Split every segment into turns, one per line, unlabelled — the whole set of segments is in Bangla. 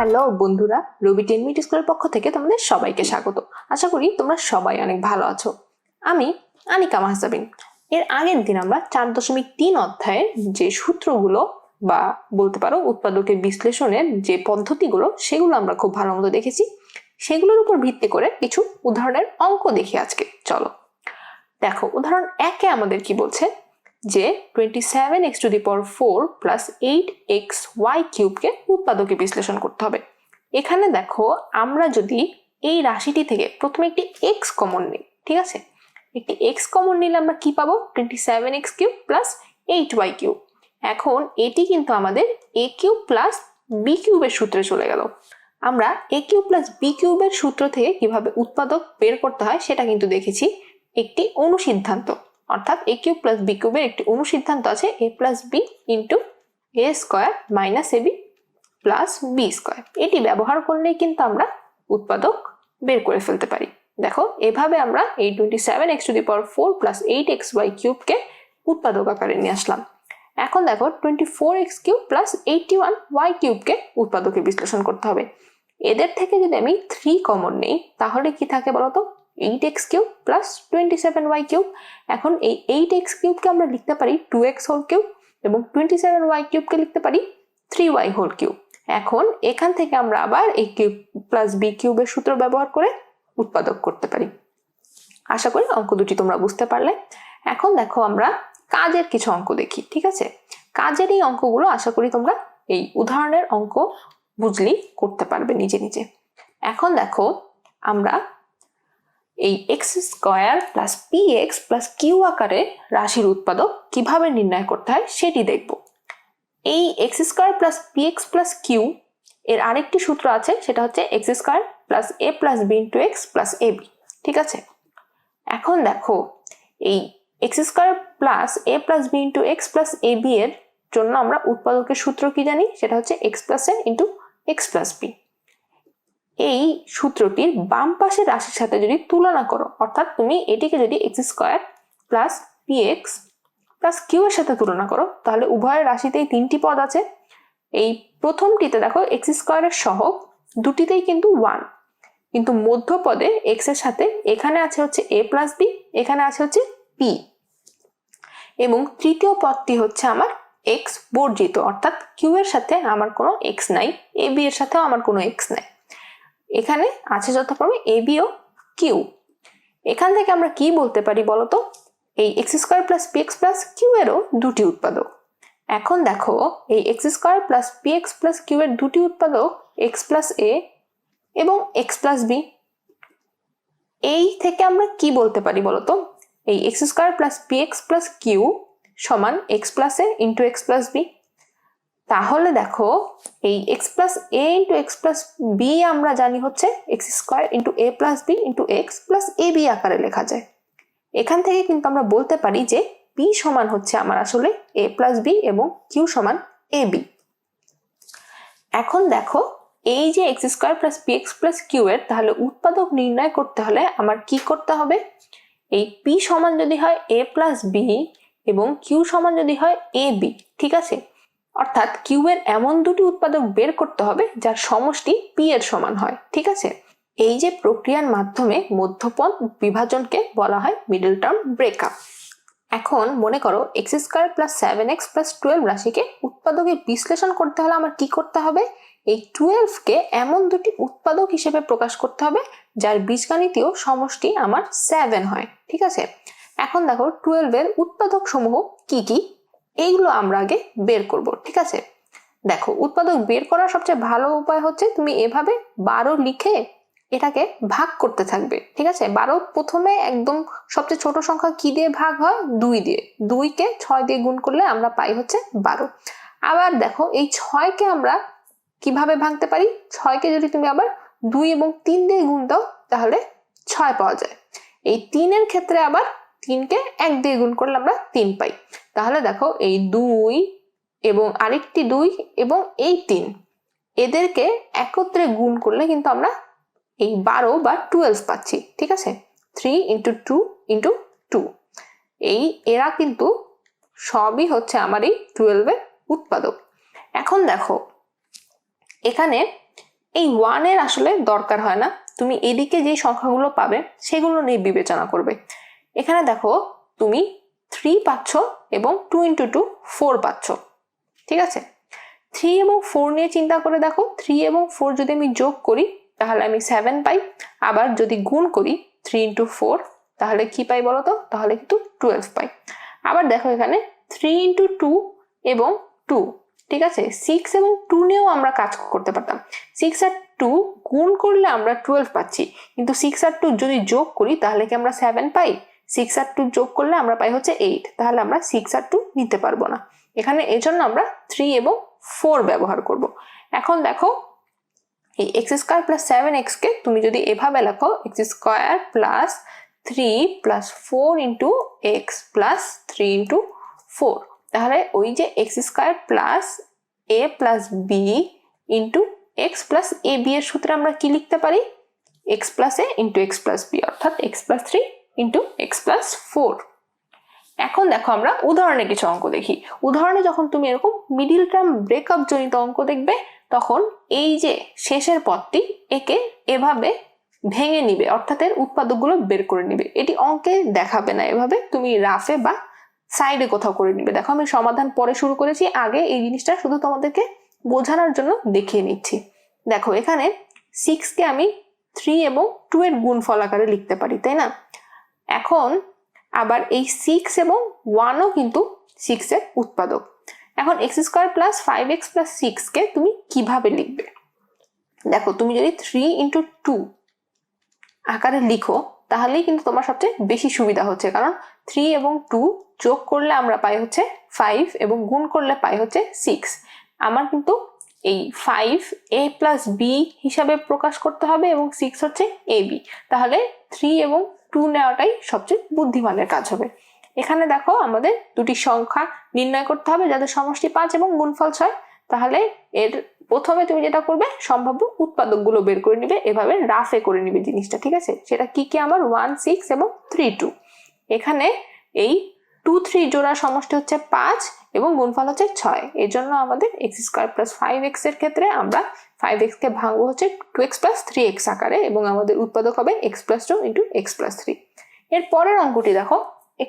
হ্যালো বন্ধুরা, রবি 10 মিনিট স্কুলের পক্ষ থেকে তোমাদের সবাইকে স্বাগত। আশা করি তোমরা সবাই অনেক ভালো আছো। আমি আনিকা মাহজাবিন। এর আগের দিন আমরা 4.3 অধ্যায়ের যে সূত্রগুলো বা বলতে পারো উৎপাদকের বিশ্লেষণের যে পদ্ধতিগুলো সেগুলো আমরা খুব ভালো মতো দেখেছি। সেগুলোর উপর ভিত্তি করে কিছু উদাহরণের অঙ্ক দেখি আজকে। চলো দেখো, উদাহরণ 1-এ আমাদের কি বলছে যে 27x⁴ প্লাস 8xy³ কে উৎপাদকে বিশ্লেষণ করতে হবে। এখানে দেখো, আমরা যদি এই রাশিটি থেকে প্রথমে একটি x কমন নিই, ঠিক আছে, একটি x কমন নিলে আমরা কি পাবো? 27x³ plus 8y³। এখন এটি কিন্তু আমাদের a³ প্লাস b³ এর সূত্রে চলে গেল। আমরা a³ প্লাস b³ এর সূত্র থেকে কিভাবে উৎপাদক বের করতে হয় সেটা কিন্তু দেখেছি। একটি অনুসিদ্ধান্ত, অর্থাৎ a³ প্লাস b³ এর একটি অনুসিদ্ধান্ত আছে a plus b into a square minus ab plus b square. এটি ব্যবহার করলেই কিন্তু আমরা উৎপাদক বের করে ফেলতে পারি। দেখো, এভাবে আমরা এই 27x⁴ প্লাস 8xy³ কে উৎপাদক আকারে নিয়ে আসলাম। এখন দেখো 24x³ প্লাস 81y³ কে উৎপাদকে বিশ্লেষণ করতে হবে। এদের থেকে যদি আমি 3 কমন নেই তাহলে কি থাকে বলতো? 8x³ প্লাস 27y³ এখন এই 8x³ কে আমরা লিখতে পারি 2x³ এবং 27y³ কে লিখতে পারি 3y³। এখন এখান থেকে আমরা আবার এই কিউব প্লাস b³ এর সূত্র ব্যবহার করে উৎপাদক করতে পারি। আশা করি অঙ্ক দুটি তোমরা বুঝতে পারলে। এখন দেখো, আমরা কাজের কিছু অঙ্ক দেখি, ঠিক আছে? কাজের এই অঙ্কগুলো আশা করি তোমরা এই উদাহরণের অঙ্ক বুঝলেই করতে পারবে নিজে নিজে। এখন দেখো, আমরা এই x² plus px plus q আকারে রাশির উৎপাদক কিভাবে নির্ণয় করতে হয় সেটি দেখব। এই x² plus px plus q এর আরেকটি সূত্র আছে, সেটা হচ্ছে x² plus a plus b into x plus ab, ঠিক আছে? এখন দেখো, এই x² plus a plus b into x plus ab এর জন্য আমরা উৎপাদকের সূত্র কি জানি? সেটা হচ্ছে x plus a into x plus b। এই সূত্রটির বাম পাশের রাশির সাথে যদি তুলনা করো, অর্থাৎ তুমি এটিকে যদি x² plus px plus q এর সাথে তুলনা করো, তাহলে উভয়ের রাশিতেই 3টি পদ আছে। এই প্রথমটিতে দেখো x² এর সহগ দুটিতেই কিন্তু 1, কিন্তু মধ্য পদে x এর সাথে এখানে আছে হচ্ছে a প্লাস b, এখানে আছে হচ্ছে p, এবং তৃতীয় পদটি হচ্ছে আমার x বর্জিত, অর্থাৎ q এর সাথে আমার কোনো x নাই, ab এর সাথেও আমার কোনো x নাই। এখানে আছে যথাক্রমে ab ও q। এখান থেকে আমরা কি বলতে পারি বলতো? এই x² plus px plus q এরও দুটি উৎপাদক। এখন দেখো, এই x² plus px plus q এর দুটি উৎপাদক x প্লাস a এবং x প্লাস b। এই থেকে আমরা কি বলতে পারি বলতো? এই x² plus px plus q সমান x plus a into x plus b। তাহলে দেখো, এই x plus a into x plus b আমরা জানি হচ্ছে x² into a plus b into x plus ab আকারে লেখা যায়। এখান থেকে কিন্তু আমরা বলতে পারি যে p সমান হচ্ছে আমার আসলে a প্লাস b এবং q সমান ab। এখন দেখো, এই যে x² plus px plus q এর তাহলে উৎপাদক নির্ণয় করতে হলে আমার কি করতে হবে? এই p সমান যদি হয় a প্লাস b এবং q সমান যদি হয় ab, ঠিক আছে? অর্থাৎ q এর এমন দুটি উৎপাদক বের করতে হবে যার সমষ্টি p এর সমান হয়, ঠিক আছে? এই যে প্রক্রিয়ার মাধ্যমে মধ্যপদ বিভাজনকে বলা হয় মিডল টার্ম ব্রেকআপ। এখন মনে করো x² প্লাস 7x প্লাস 12 রাশিকে উৎপাদকে বিশ্লেষণ করতে হলে আমার কি করতে হবে? এই 12 কে এমন দুটি উৎপাদক হিসেবে প্রকাশ করতে হবে যার বীজগাণিতীয় সমষ্টি আমার 7 হয়, ঠিক আছে? এখন দেখো 12 এর উৎপাদক সমূহ কি কি এইগুলো আমরা আগে বের করব, ঠিক আছে? দেখো, উৎপাদক বের করার সবচেয়ে ভালো উপায় হচ্ছে তুমি এভাবে 12 লিখে এটাকে ভাগ করতে থাকবে, ঠিক আছে? 12 প্রথমে একদম সবচেয়ে ছোট সংখ্যা কি দিয়ে ভাগ হয়? 2 দিয়ে। 2 কে 6 দিয়ে গুণ করলে আমরা পাই হচ্ছে 12। আবার দেখো, এই 6 কে আমরা কিভাবে ভাঙতে পারি? 6 কে যদি তুমি আবার 2 এবং 3 দিয়ে গুণ দাও তাহলে 6 পাওয়া যায়। এই 3 এর ক্ষেত্রে আবার 3 কে 1 দিয়ে গুণ করলে আমরা 3 পাই। তাহলে দেখো, এই 2 এবং আরেকটি 2 এবং এই 3 এদেরকে একত্রে গুণ করলে কিন্তু আমরা এই 12 বা 12 পাচ্ছি, ঠিক আছে? 3 ইন্টু 2 ইন্টু 2, এই এরা কিন্তু সবই হচ্ছে আমার এই 12 এর উৎপাদক। এখন দেখো, এখানে এই 1 এর আসলে দরকার হয় না, তুমি এদিকে যে সংখ্যাগুলো পাবে সেগুলো নিয়ে বিবেচনা করবে। এখানে দেখো তুমি 3 পাচ্ছ এবং 2 × 2 4 পাচ্ছ, ঠিক আছে। 3 এবং 4 নিয়ে চিন্তা করে দেখো, 3 এবং 4 যদি আমি যোগ করি তাহলে আমি 7 পাই, আবার যদি গুণ করি 3 × 4 তাহলে কি পাই বলো তো, তাহলে কিন্তু 12 পাই। আবার দেখো এখানে 3 × 2 এবং 2, ঠিক আছে। 6 এবং 2 নিয়েও আমরা কাজ করতে পারতাম। 6 আর 2 গুণ করলে আমরা 12 পাচ্ছি, কিন্তু 6 আর 2 যদি যোগ করি তাহলে কি আমরা 7 পাই? 6 আর 2 যোগ করলে আমরা পাই হচ্ছে 8, তাহলে আমরা 6 আর 2 নিতে পারবো না এখানে, এজন্য আমরা 3 এবং 4 ব্যবহার করব। এখন দেখো এই x² + 7x কে তুমি যদি এভাবে লেখো, x² + 3 + 4 × x + 3 × 4, তাহলে ওই যে x² + a + b × x + ab এর সূত্রে আমরা কি লিখতে পারি? x + a × x + b, অর্থাৎ x + 3 × x + 4। এখন দেখো আমরা উদাহরণে কিছু অঙ্ক দেখি। উদাহরণে যখন তুমি এরকম মিডিল টার্ম ব্রেকআপ জনিত অঙ্ক দেখবে, তখন এই যে শেষের পদটি একে এভাবে ভেঙে নিবে, অর্থাৎ এর উৎপাদকগুলো বের করে নিবে। এটি অঙ্কে দেখাবে না, এভাবে তুমি রাফে বা সাইডে কোথাও করে নিবে। দেখো আমি সমাধান পরে শুরু করেছি, আগে এই জিনিসটা শুধু তোমাদেরকে বোঝানোর জন্য দেখিয়ে নিচ্ছি। দেখো এখানে 6 কে আমি 3 এবং 2 এর গুণফল আকারে লিখতে পারি, তাই না? এখন আবার এই 6 এবং 1ও কিন্তু 6 এর উৎপাদক। এখন x² + 5x + 6 কে তুমি কিভাবে লিখবে? দেখো তুমি যদি 3 × 2 আকারে লিখো তাহলেই কিন্তু তোমার সবচেয়ে বেশি সুবিধা হচ্ছে, কারণ 3 এবং 2 যোগ করলে আমরা পাই হচ্ছে 5 এবং গুণ করলে পাই হচ্ছে 6। আমার কিন্তু এই 5 a + b হিসাবে প্রকাশ করতে হবে এবং 6 হচ্ছে ab, তাহলে 3 এবং 2 নেওয়াটাই সবচেয়ে বুদ্ধিমানের কাজ হবে। এখানে দেখো আমাদের দুটি সংখ্যা নির্ণয় করতে হবে যাদের সমষ্টি 5 এবং গুণফল 6, তাহলে এর প্রথমে তুমি যেটা করবে সম্ভাব্য উৎপাদকগুলো বের করে নিবে, এভাবে রাফে করে নিবে জিনিসটা, ঠিক আছে। সেটা কি কি আমার 1 6 এবং 3 2। এখানে এই 2 3 জোড়া সমষ্টি হচ্ছে 5 এবং গুণফল হচ্ছে 6, এর জন্য আমাদের x² + 5x এর ক্ষেত্রে আমরা 5x কে ভাঙবো হচ্ছে 2x + 3x আকারে এবং আমাদের উৎপাদক হবে x + 2 × x + 3। এর পরের অঙ্কটি দেখো,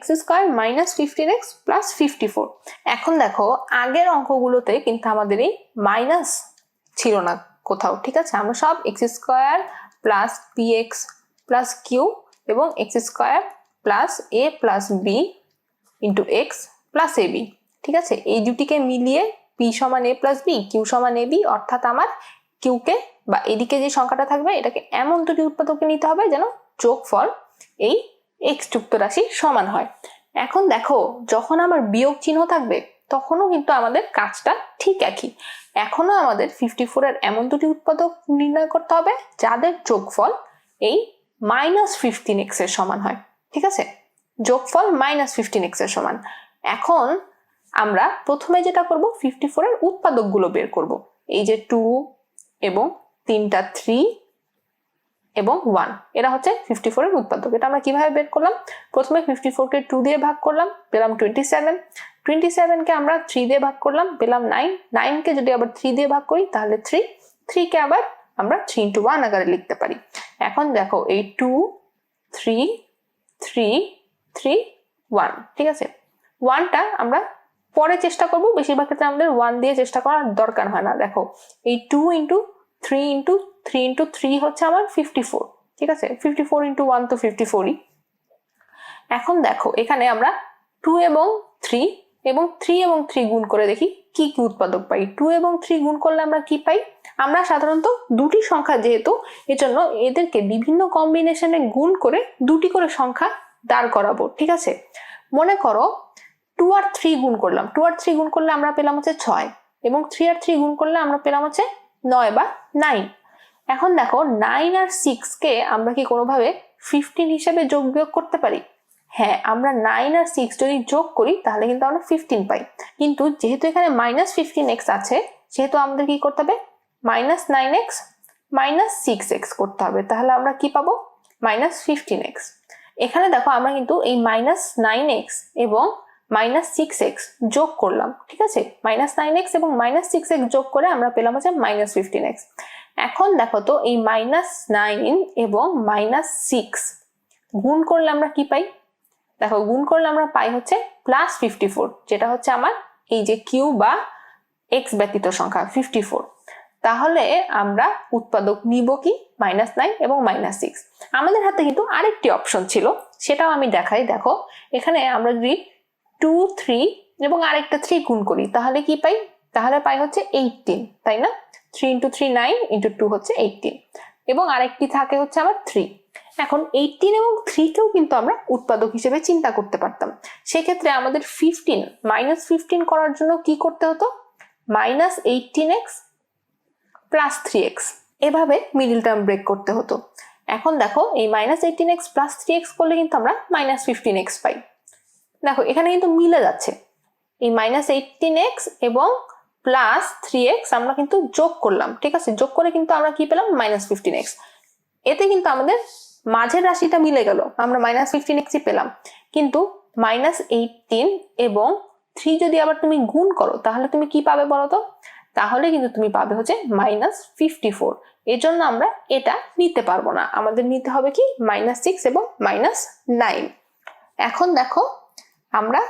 x² - 15x + 54। এখন দেখো আগের অঙ্কগুলোতে কিন্তু আমাদের এই মাইনাস ছিল না কোথাও, ঠিক আছে। আমরা সব x² + bx + q এবং x² + a + b × x + ab, ঠিক আছে। এই দুটিকে মিলিয়ে p = a + b, q = ab, অর্থাৎ আমার q কে বা এদিকে যে সংখ্যাটা থাকবে এটাকে এমন দুটি উৎপাদকে নিতে হবে যেন যোগফল এই x যুক্ত রাশি সমান হয়। এখন দেখো যখন আমার বিয়োগ চিহ্ন থাকবে তখনও কিন্তু আমাদের কাজটা ঠিক একই। এখনো আমাদের 54 এর এমন দুটি উৎপাদক নির্ণয় করতে হবে যাদের যোগফল এই -15x এর সমান হয়, ঠিক আছে। যোগফল -15x এর সমান। এখন আমরা প্রথমে যেটা করব 54 এর উৎপাদকগুলো বের করব। এই যে 2 এবং 3টা 3 এবং 1, এরা হচ্ছে 54 এর উৎপাদক। এটা আমরা কিভাবে বের করলাম? প্রথমে 54 কে 2 দিয়ে ভাগ করলাম, পেলাম 27। 27 কে আমরা 3 দিয়ে ভাগ করলাম, পেলাম 9। 9 কে যদি আবার 3 দিয়ে ভাগ করি তাহলে 3। 3 কে আবার আমরা 3 × 1 আকারে লিখতে পারি। এখন দেখো এই 2 3 3 3 1, ঠিক আছে। 1টা আমরা পরে চেষ্টা করব, বেশিরভাগ ক্ষেত্রে আমাদের 1 দিয়ে চেষ্টা করার দরকার হয় না। দেখো এই 2 × 3 × 3 × 3 হচ্ছে আমার 54, ঠিক আছে। 54 × 1 তো 54ই। এখন দেখো এখানে আমরা 2 এবং 3 এবং 3 এবং 3 গুণ করে দেখি কি কি উৎপাদক পাই। 2 এবং 3 গুণ করলে আমরা কি পাই? আমরা সাধারণত দুটি সংখ্যা যেহেতু, এজন্য এদেরকে বিভিন্ন কম্বিনেশনে গুণ করে দুটি করে সংখ্যা দাঁড় করাবো, ঠিক আছে। মনে করো 2 আর 3 গুণ করলাম, 2 আর 3 গুণ করলে আমরা পেলাম হচ্ছে 6 এবং 3 আর 3 গুণ করলে আমরা পেলাম হচ্ছে 9 বা 9। এখন দেখো 9 আর 6 কে আমরা কি কোনোভাবে 15 হিসেবে যোগ বিয়োগ করতে পারি? হ্যাঁ, আমরা 9 আর 6 যদি যোগ করি তাহলে কিন্তু আমরা 15 পাই, কিন্তু যেহেতু এখানে -15x আছে সেহেতু আমাদের কি করতে হবে? -9x - 6x করতে হবে, তাহলে আমরা কি পাবো? -15x। এখানে দেখো আমরা কিন্তু এই -9x এবং -6x যোগ করলাম, ঠিক আছে। -9x এবং -6x যোগ করে আমরা পেলাম হচ্ছে -15x। এখন দেখো তো এই -9 এবং -6 গুণ করলে আমরা কি পাই? দেখো গুণ করলে আমরা পাই হচ্ছে +54, যেটা হচ্ছে আমার এই যে কিউ বা এক্স ব্যতীত সংখ্যা 54। তাহলে আমরা উৎপাদক নিব কি? -9 এবং -6। আমাদের হাতে কিন্তু আরেকটি অপশন ছিল, সেটাও আমি দেখাই। দেখো এখানে আমরা যদি 2, 3 এবং আরেকটা 3 গুণ করি তাহলে কি পাই? তাহলে পাই হচ্ছে 18, তাই না? 3 × 3 9, × 2 হচ্ছে 18, এবং আরেকটি থাকে হচ্ছে আমার 3। এখন 18 এবং 3 কেও কিন্তু আমরা উৎপাদক হিসেবে চিন্তা করতে পারতাম। সেক্ষেত্রে আমাদের -15 করার জন্য কি করতে হতো? -18x + 3x, এভাবে মিডল টার্ম ব্রেক করতে হতো। এখন দেখো এই -18x + 3x করলে কিন্তু আমরা -15x পাই। দেখো এখানে কিন্তু মিলে যাচ্ছে, এই -18x এবং +3x আমরা কিন্তু যোগ করলাম, ঠিক আছে? যোগ করে কিন্তু আমরা কি পেলাম? -15x। এতে কিন্তু আমাদের মাঝের রাশিটা মিলে গেল, আমরা -15xই পেলাম। কিন্তু -18 এবং 3 যদি আবার তুমি গুণ করো তাহলে তুমি কি পাবে বলো তো? তাহলে কিন্তু তুমি পাবে হচ্ছে -54। এর জন্য আমরা এটা নিতে পারবো না, আমাদের নিতে হবে কি? -6 এবং -9। এখন দেখো আমরা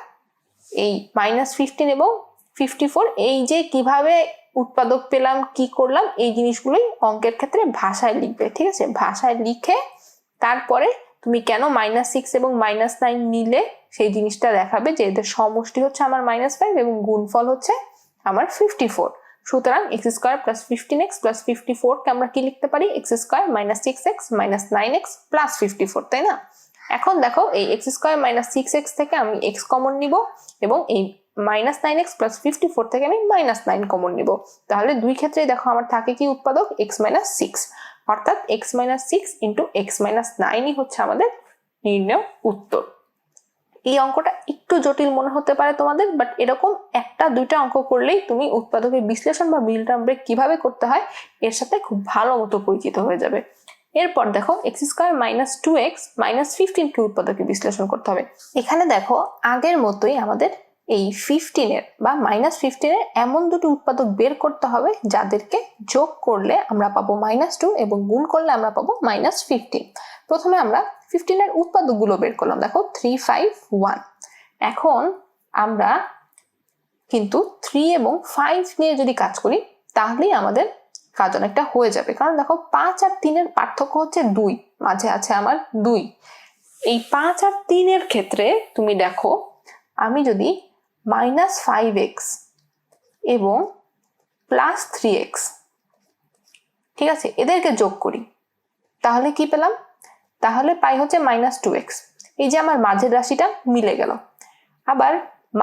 এই -15 এবং 54 এই যে কিভাবে উৎপাদক পেলাম, কি করলাম, এই জিনিসগুলোই অঙ্কের ক্ষেত্রে ভাষায় লিখবে, ঠিক আছে? ভাষায় লিখে তারপরে তুমি কেন -6 এবং -9 নিলে সেই জিনিসটা দেখাবে যে এদের সমষ্টি হচ্ছে আমার -5 এবং গুণফল হচ্ছে আমার 54। সুতরাং x² + 15x + 54 কে আমরা কি লিখতে পারি? x² - 6x - 9x + 54, তাই না? এখন দেখো এই x² - 6x থেকে আমি x কমন নিব এবং এই -9x + 54 থেকে আমি -9 কমন নিব। তাহলে দুই ক্ষেত্রেই দেখো আমার থাকে কি উৎপাদক? x - 6, অর্থাৎ x - 6 × x - 9ই হচ্ছে আমাদের নির্ণয় উত্তর। এই অঙ্কটা একটু জটিল মনে হতে পারে তোমাদের, বাট এরকম একটা দুইটা অঙ্ক করলেই তুমি উৎপাদকের বিশ্লেষণ বা মিডল টার্ম ব্রেক কিভাবে করতে হয় এর সাথে খুব ভালো মতো পরিচিত হয়ে যাবে। এরপর দেখো x² - 2x - 15 কে উৎপাদকে বিশ্লেষণ করতে হবে। এখানে দেখো আগের মতোই আমাদের এই 15 এর বা -15 এর এমন দুটো উৎপাদক বের করতে হবে যাদেরকে যোগ করলে আমরা পাবো -2 এবং গুণ করলে আমরা পাবো -15। প্রথমে আমরা 15 এর উৎপাদকগুলো বের করলাম। দেখো 3, 5, 1। এখন আমরা কিন্তু 3 এবং 5 নিয়ে যদি কাজ করি তাহলেই আমাদের কাজ অনেকটা হয়ে যাবে, কারণ দেখো 5 আর 3 এর পার্থক্য হচ্ছে 2, মাঝে আছে আমার 2। এই 5 আর 3 এর ক্ষেত্রে তুমি দেখো আমি যদি -5x এবং +3x, ঠিক আছে, এদেরকে যোগ করি তাহলে কি পেলাম? তাহলে পাই হচ্ছে -2x। এই যে আমার মাঝের রাশিটা মিলে গেল। আবার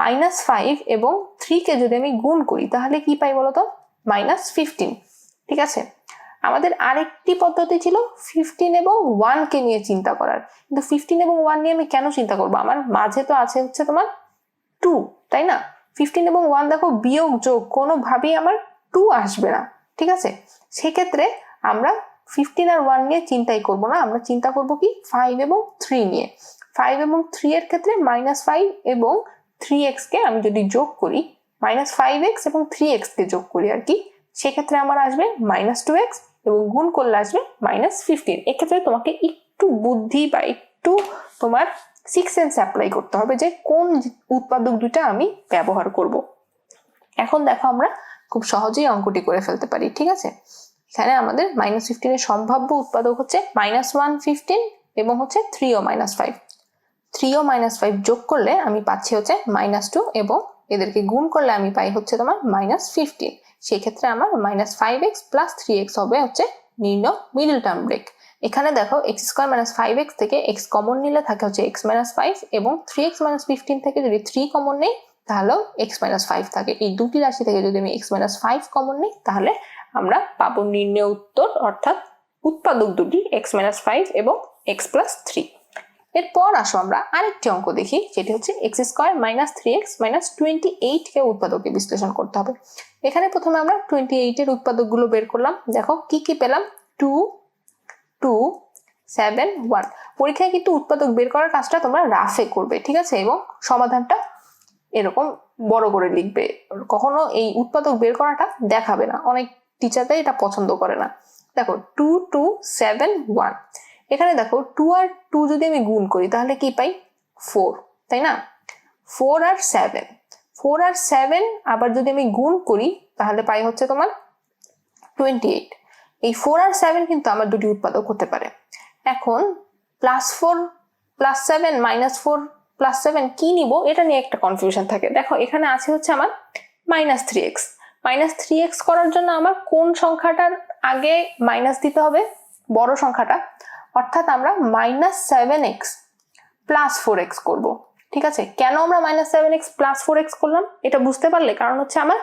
-5 এবং 3 কে যদি আমি গুণ করি তাহলে কি পাই বলতো? -15, ঠিক আছে? আমাদের আরেকটি পদ্ধতি ছিল 15 এবং 1 কে নিয়ে চিন্তা করার, কিন্তু 15 এবং 1 নিয়ে আমি কেন চিন্তা করবো? আমার মাঝে তো আছে হচ্ছে তোমার 2, তাই না? 15 এবং 1 দেখো বিয়োগ যোগ কোনোভাবেই আমার 2 আসবে না, ঠিক আছে? সেক্ষেত্রে আমরা 15 আর 1 নিয়ে চিন্তাই করব না, আমরা চিন্তা করব কি? 5 এবং 3 নিয়ে। 5 এবং 3 এর ক্ষেত্রে -5 এবং 3x কে আমি যদি যোগ করি, -5x এবং 3x কে যোগ করি আর কি, সেক্ষেত্রে আমার আসবে -2x এবং গুণ করলে আসবে -15। এক্ষেত্রে তোমাকে একটু বুদ্ধি বা একটু তোমার সিক্স সেন্স অ্যাপ্লাই করতে হবে যে কোন উৎপাদক দুইটা আমি ব্যবহার করব। এখন দেখো আমরা খুব সহজেই অঙ্কটি করে ফেলতে পারি, ঠিক আছে? এখানে আমাদের -15 এর সম্ভাব্য উৎপাদক হচ্ছে -1, 15 এবং হচ্ছে 3 ও -5। 3 ও -5 যোগ করলে আমি পাচ্ছি হচ্ছে -2 এবং এদেরকে গুণ করলে আমি পাই হচ্ছে তোমার -15। সেই ক্ষেত্রে আমার -5x + 3x হবে হচ্ছে নির্ণয় মিডল টার্ম ব্রেক। এখানে দেখো x² - 5x থেকে x কমন নিলে থাকে হচ্ছে x - 5 এবং 3x - 15 থেকে যদি 3 কমন নেই তাহলেও x - 5 থাকে। এই দুটি রাশি থেকে যদি আমি x - 5 কমন নিই তাহলে আমরা পাবো নির্ণয় উত্তর, অর্থাৎ উৎপাদক দুটি x - 5 এবং x + 3। এরপর আসো আমরা আরেকটি অঙ্ক দেখি, যেটি হচ্ছে x² - 3x - 28 কে উৎপাদকে বিশ্লেষণ করতে হবে। এখানে প্রথমে আমরা 28 এর উৎপাদকগুলো বের করলাম। দেখো কি কি পেলাম? 2, 2, 7, 1। পরীক্ষায় কিন্তু উৎপাদক বের করার কাজটা তোমরা রাফে করবে, ঠিক আছে? এবং সমাধানটা এরকম বড় করে লিখবে, কখনো এই উৎপাদক বের করাটা দেখাবে না, অনেক টিচাররা এটা পছন্দ করে না। দেখো 2 2 7 1, এখানে দেখো 2 আর 2 যদি আমি গুণ করি তাহলে কি পাই 4, তাই না? 4 আর 7, 4 আর 7 আবার যদি আমি গুণ করি তাহলে পাই হচ্ছে তোমার 28। এই 4 আর 7 কিন্তু আমার দুটি উৎপাদক হতে পারে। এখন +4 +7 -4 +7 কি নিব এটা নিয়ে একটা কনফিউশন থাকে। দেখো এখানে আছে হচ্ছে আমার -3x। -3x করার জন্য আমার কোন সংখ্যাটার আগে মাইনাস দিতে হবে? বড় সংখ্যাটা, অর্থাৎ আমরা -7x + 4x করব। ঠিক আছে, কেন আমরা -7x + 4x করলাম এটা বুঝতে পারলে? কারণ হচ্ছে আমার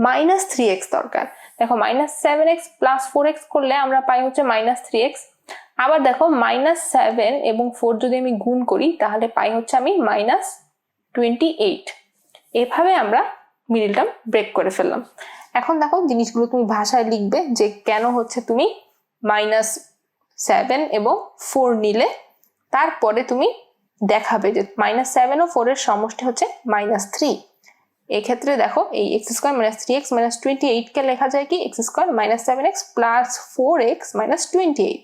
-3x দরকার। দেখো -7x + 4x করলে আমরা পাই হচ্ছে -3x। আবার দেখো -7 এবং 4 যদি আমি গুণ করি তাহলে পাই হচ্ছে আমি -28। এভাবে আমরা মিডল টার্ম ব্রেক করে ফেললাম। এখন দেখো জিনিসগুলো তুমি ভাষায় লিখবে যে কেন হচ্ছে তুমি -7 এবং 4 নিলে, তারপরে তুমি দেখাবে যে -7 ও 4 এর সমষ্টি হচ্ছে -3। এক্ষেত্রে দেখো এই x² - 3x - 28 কে লেখা যায় কি x² - 7x + 4x - 28।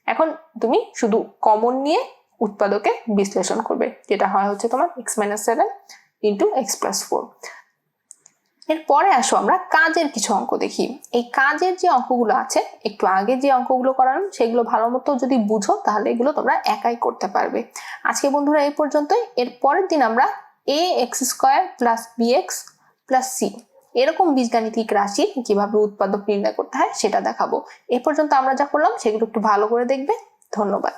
এখন তুমি শুধু কমন নিয়ে উৎপাদকে বিশ্লেষণ করবে, যেটা হয় হচ্ছে তোমার x - 7 × x + 4। এরপরে আসো আমরা কাজের কিছু অঙ্ক দেখি। এই কাজের যে অঙ্কগুলো আছে, একটু আগে যে অঙ্কগুলো করালাম সেগুলো ভালো মতো যদি বুঝো তাহলে এগুলো তোমরা একাই করতে পারবে। আজকে বন্ধুরা এই পর্যন্তই। এর পরের দিন আমরা ax² + bx + c এরকম বীজগাণিতিক রাশি কিভাবে উৎপাদক নির্ণয় করতে হয় সেটা দেখাবো। এ পর্যন্ত আমরা যা করলাম সেগুলো একটু ভালো করে দেখবে। ধন্যবাদ।